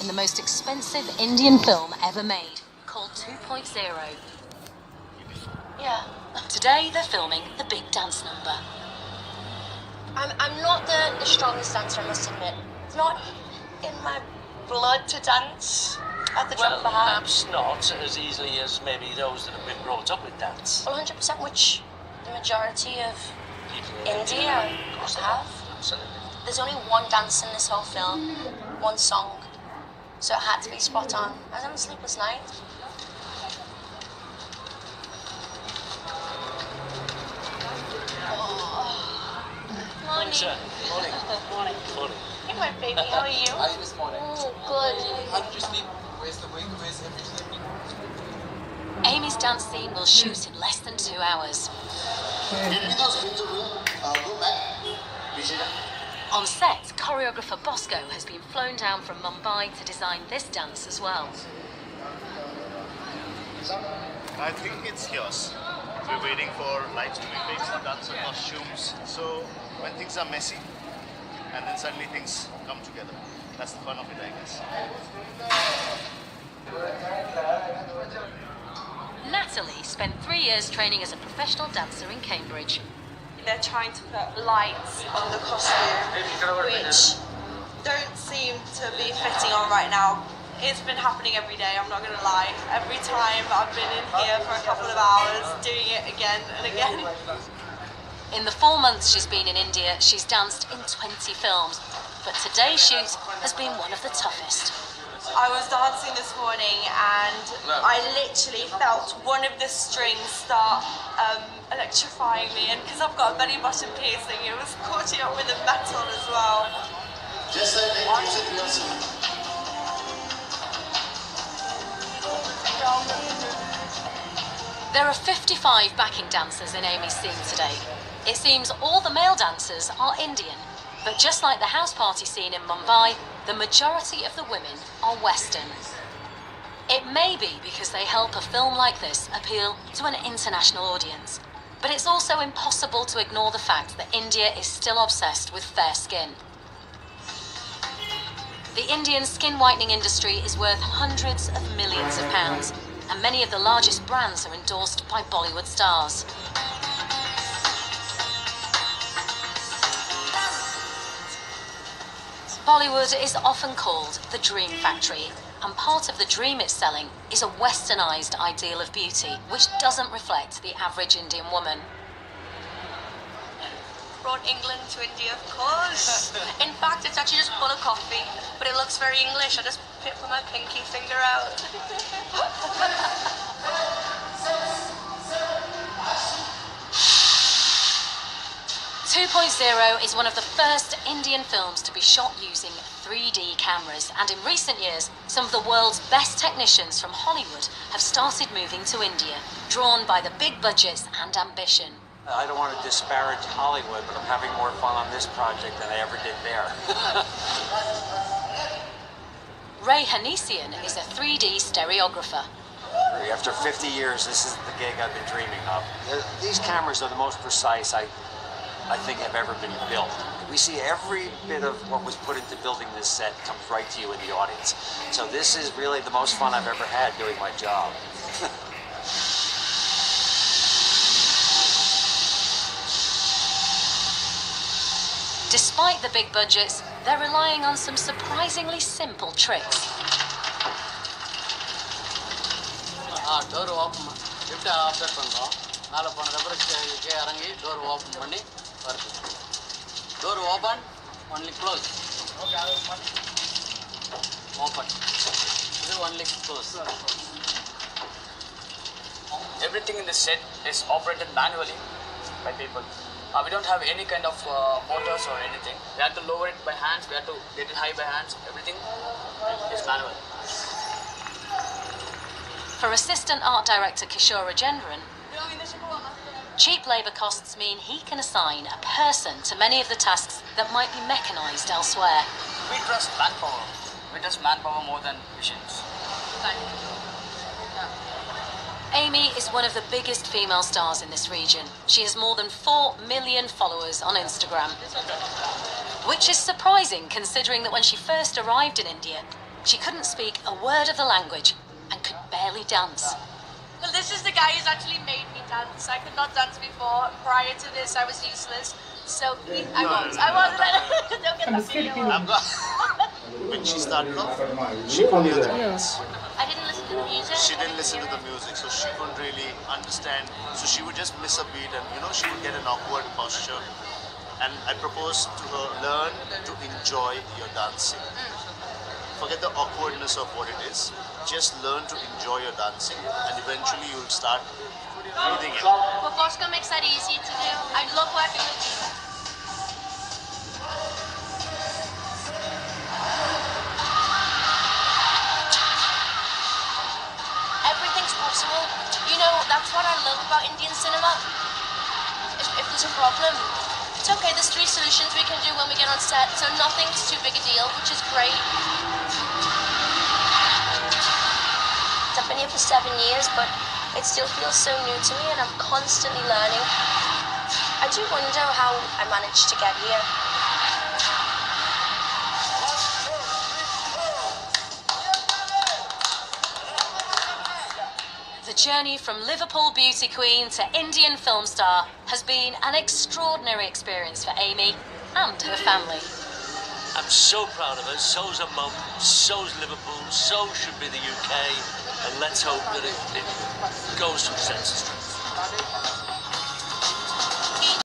in the most expensive Indian film ever made, called 2.0. Yeah. Today they're filming the big dance number. I'm not the strongest dancer, I must admit. It's not in my blood to dance at the drop of a hat. Perhaps not as easily as maybe those that have been brought up with dance. Well, 100%, which the majority of People India have. Absolutely. There's only one dance in this whole film, one song. So it had to be spot on. I was having a sleepless night. Morning, sir. Morning. Morning. Morning. Hey, my baby, how are you? How are you this morning? Oh, good. How did you sleep? Where's the wig? Where's everything? Amy's dance scene will shoot in less than 2 hours. On set, choreographer Bosco has been flown down from Mumbai to design this dance as well. I think it's yours. We're waiting for lights to be fixed, dance and costumes. So when things are messy, and then suddenly things come together. That's the fun of it, I guess. Natalie spent 3 years training as a professional dancer in Cambridge. They're trying to put lights on the costume, which don't seem to be fitting on right now. It's been happening every day, I'm not going to lie. Every time I've been in here for a couple of hours, doing it again and again. In the 4 months she's been in India, she's danced in 20 films, but today's shoot has been one of the toughest. I was dancing this morning and I literally felt one of the strings start electrifying me, and because I've got a belly button piercing, it was caught up with the metal as well. There are 55 backing dancers in Amy's scene today. It seems all the male dancers are Indian, but just like the house party scene in Mumbai, the majority of the women are Western. It may be because they help a film like this appeal to an international audience, but it's also impossible to ignore the fact that India is still obsessed with fair skin. The Indian skin whitening industry is worth hundreds of millions of pounds, and many of the largest brands are endorsed by Bollywood stars. Bollywood is often called the dream factory, and part of the dream it's selling is a westernized ideal of beauty, which doesn't reflect the average Indian woman. Brought England to India, of course. In fact, it's actually just full of coffee, but it looks very English. I just put my pinky finger out. 2.0 is one of the first Indian films to be shot using 3D cameras, and in recent years, some of the world's best technicians from Hollywood have started moving to India, drawn by the big budgets and ambition. I don't want to disparage Hollywood, but I'm having more fun on this project than I ever did there. Ray Hanesian is a 3D stereographer. After 50 years, this is the gig I've been dreaming of. These cameras are the most precise I think have ever been built. We see every bit of what was put into building this set comes right to you in the audience. So this is really the most fun I've ever had doing my job. Despite the big budgets, they're relying on some surprisingly simple tricks. Door open. Lift offset பண்றோம். மேல போனதுக்கு அப்புறம் கீழே இறங்கி door open பண்ணி வருது. Door open, only close. Open. This is only close. Everything in the set is operated manually by people. We don't have any kind of motors or anything. We have to lower it by hands. We have to get it high by hands. Everything is manual. For assistant art director Kishore Rajendran, cheap labour costs mean he can assign a person to many of the tasks that might be mechanised elsewhere. We trust manpower. We trust manpower more than machines. Amy is one of the biggest female stars in this region. She has more than 4 million followers on Instagram. Which is surprising considering that when she first arrived in India, She couldn't speak a word of the language and could barely dance. Well, this is the guy who's actually made me dance. I could not dance before. Prior to this, I was useless. So I was. Don't get that video. When she started off, she couldn't hear the dance. I didn't listen to the music. She didn't listen to the music, so she couldn't really understand. So she would just miss a beat, and she would get an awkward posture. And I proposed to her, learn to enjoy your dancing. Forget the awkwardness of what it is. Just learn to enjoy your dancing, and eventually you'll start breathing in. But Bosco makes that easy to do. I love working with you. Everything's possible. That's what I love about Indian cinema. If there's a problem, it's okay. There's 3 solutions we can do when we get on set, so nothing's too big a deal, which is great. I've been here for 7 years, but it still feels so new to me, and I'm constantly learning. I do wonder how I managed to get here. The journey from Liverpool beauty queen to Indian film star has been an extraordinary experience for Amy and her family. I'm so proud of her. So's her mum, so's Liverpool, so should be the UK. And let's hope that it goes from sense to strength.